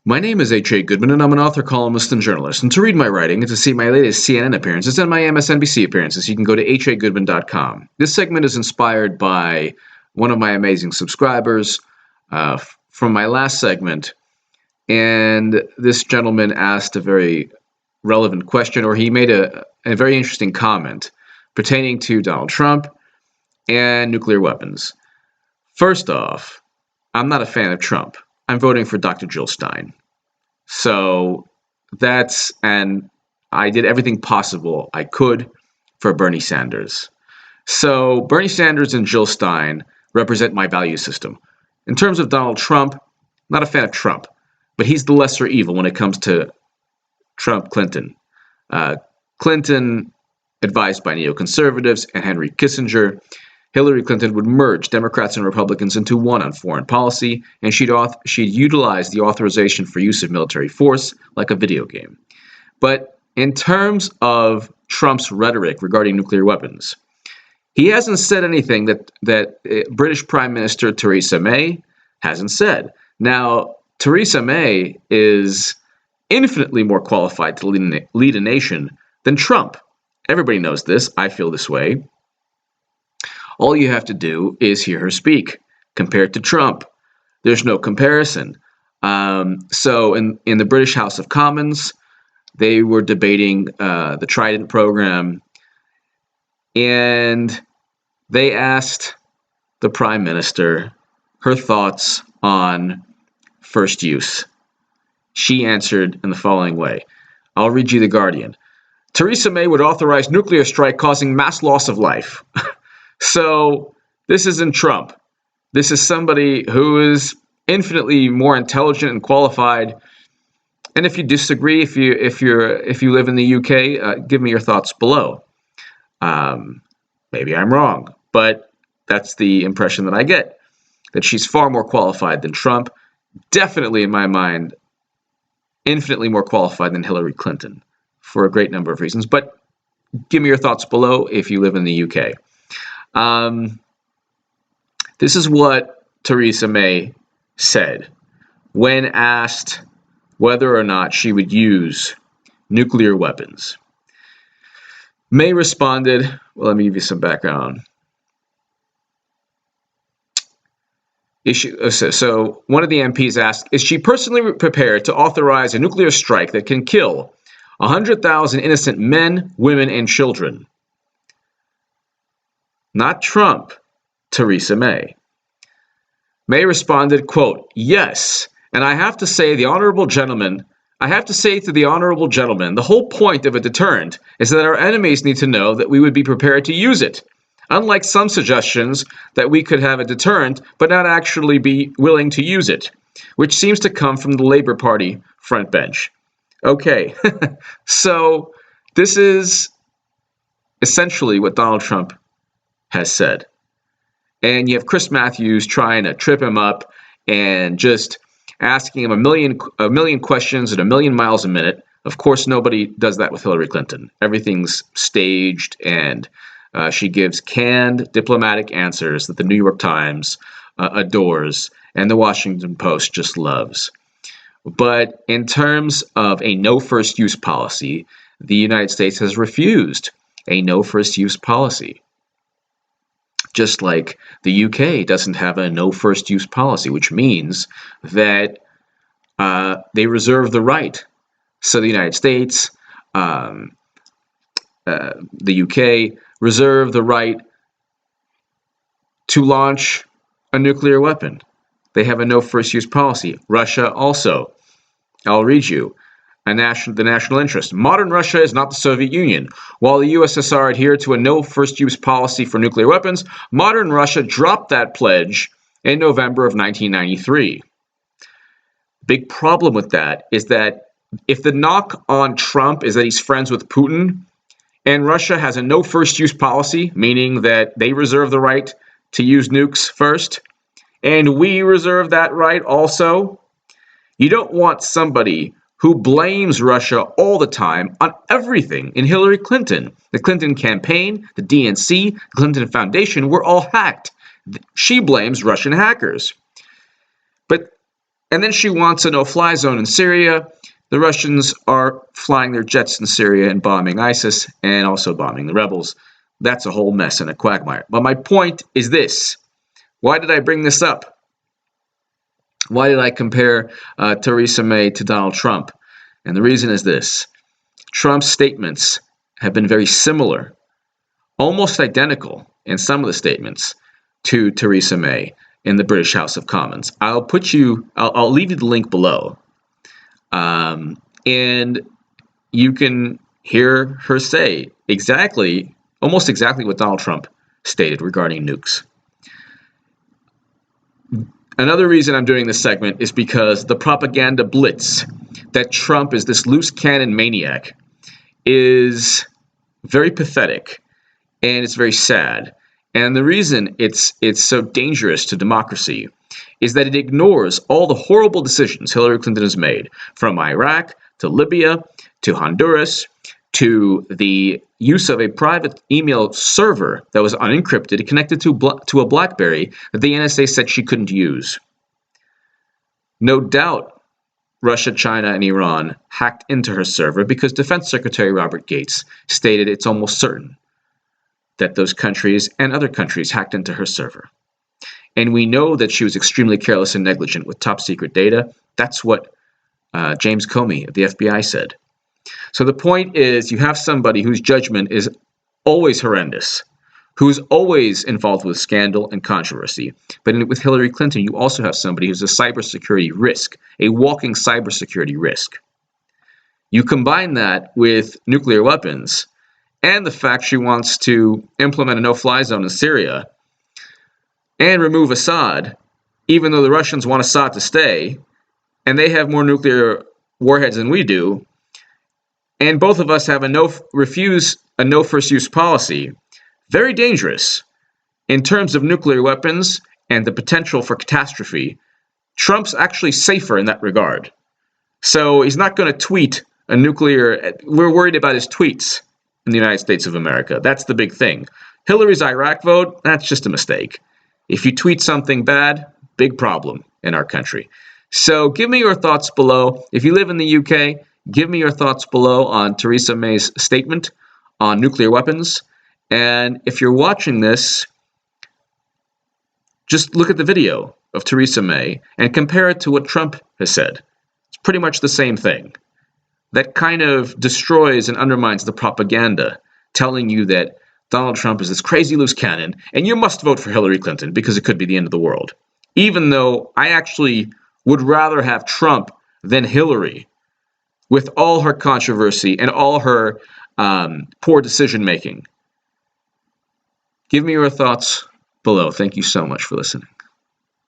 My name is H.A. Goodman, and I'm an author, columnist, and journalist. And to read my writing and to see my latest CNN appearances and my MSNBC appearances, you can go to hagoodman.com. This segment is inspired by one of my amazing subscribers from my last segment. And this gentleman asked a very relevant question, or he made a very interesting comment pertaining to Donald Trump and nuclear weapons. First off, I'm not a fan of Trump. I'm voting for Dr. Jill Stein. So and I did everything possible I could for Bernie Sanders. So Bernie Sanders and Jill Stein represent my value system. In terms of Donald Trump, I'm not a fan of Trump, but he's the lesser evil when it comes to Clinton. Clinton, advised by neoconservatives and Henry Kissinger, Hillary Clinton would merge Democrats and Republicans into one on foreign policy, and she'd utilize the authorization for use of military force like a video game. But in terms of Trump's rhetoric regarding nuclear weapons, he hasn't said anything that British Prime Minister Theresa May hasn't said. Now, Theresa May is infinitely more qualified to lead a nation than Trump. Everybody knows this. I feel this way. All you have to do is hear her speak. Compared to Trump, there's no comparison. So in the British House of Commons, they were debating the Trident program, and they asked the Prime Minister her thoughts on first use. She answered in the following way. I'll read you The Guardian. Theresa May would authorize nuclear strike causing mass loss of life. So this isn't Trump. This is somebody who is infinitely more intelligent and qualified. And if you disagree, if you live in the UK, give me your thoughts below. Maybe I'm wrong, but that's the impression that I get, that she's far more qualified than Trump. Definitely, in my mind, infinitely more qualified than Hillary Clinton for a great number of reasons. But give me your thoughts below if you live in the UK. This is what Theresa May said when asked whether or not she would use nuclear weapons. May responded, well, let me give you some background. So one of the MPs asked, is she personally prepared to authorize a nuclear strike that can kill 100,000 innocent men, women, and children? Not Trump, Theresa May. May responded, quote, yes, and I have to say to the honorable gentleman, the whole point of a deterrent is that our enemies need to know that we would be prepared to use it. Unlike some suggestions that we could have a deterrent but not actually be willing to use it, which seems to come from the Labour Party front bench. Okay, so this is essentially what Donald Trump has said. And you have Chris Matthews trying to trip him up and just asking him a million questions at a million miles a minute. Of course, nobody does that with Hillary Clinton. Everything's staged, and she gives canned diplomatic answers that the New York Times adores and the Washington Post just loves. But in terms of a no first use policy, the United States has refused a no first use policy. Just like the UK doesn't have a no first use policy, which means that they reserve the right. So the United States, the UK, reserve the right to launch a nuclear weapon. They have a no first use policy. Russia also. I'll read you. The national interest. Modern Russia is not the Soviet Union. While the USSR adhered to a no first use policy for nuclear weapons, modern Russia dropped that pledge in November of 1993. Big problem with that is that if the knock on Trump is that he's friends with Putin, and Russia has a no first use policy, meaning that they reserve the right to use nukes first, and we reserve that right also, you don't want somebody who blames Russia all the time on everything in Hillary Clinton. The Clinton campaign, the DNC, the Clinton Foundation were all hacked. She blames Russian hackers. But And then she wants a no-fly zone in Syria. The Russians are flying their jets in Syria and bombing ISIS and also bombing the rebels. That's a whole mess and a quagmire. But my point is this. Why did I bring this up? Why did I compare Theresa May to Donald Trump? And the reason is this. Trump's statements have been very similar, almost identical in some of the statements to Theresa May in the British House of Commons. I'll leave you the link below. And you can hear her say almost exactly what Donald Trump stated regarding nukes. Another reason I'm doing this segment is because the propaganda blitz that Trump is this loose cannon maniac is very pathetic, and it's very sad. And the reason it's so dangerous to democracy is that it ignores all the horrible decisions Hillary Clinton has made, from Iraq to Libya to Honduras to the use of a private email server that was unencrypted connected to a BlackBerry that the NSA said she couldn't use. No doubt Russia, China, and Iran hacked into her server because Defense Secretary Robert Gates stated it's almost certain that those countries and other countries hacked into her server. And we know that she was extremely careless and negligent with top secret data. That's what James Comey of the FBI said. So the point is, you have somebody whose judgment is always horrendous, who's always involved with scandal and controversy. But with Hillary Clinton, you also have somebody who's a cybersecurity risk, a walking cybersecurity risk. You combine that with nuclear weapons and the fact she wants to implement a no-fly zone in Syria and remove Assad, even though the Russians want Assad to stay, and they have more nuclear warheads than we do, and both of us have a no first use policy. Very dangerous in terms of nuclear weapons and the potential for catastrophe. Trump's actually safer in that regard. So he's not going to tweet a nuclear. We're worried about his tweets in the United States of America. That's the big thing. Hillary's Iraq vote, that's just a mistake. If you tweet something bad, big problem in our country. So give me your thoughts below. If you live in the UK, give me your thoughts below on Theresa May's statement on nuclear weapons. And if you're watching this, just look at the video of Theresa May and compare it to what Trump has said. It's pretty much the same thing. That kind of destroys and undermines the propaganda telling you that Donald Trump is this crazy loose cannon and you must vote for Hillary Clinton because it could be the end of the world. Even though I actually would rather have Trump than Hillary, with all her controversy and all her poor decision making. Give me your thoughts below. Thank you so much for listening.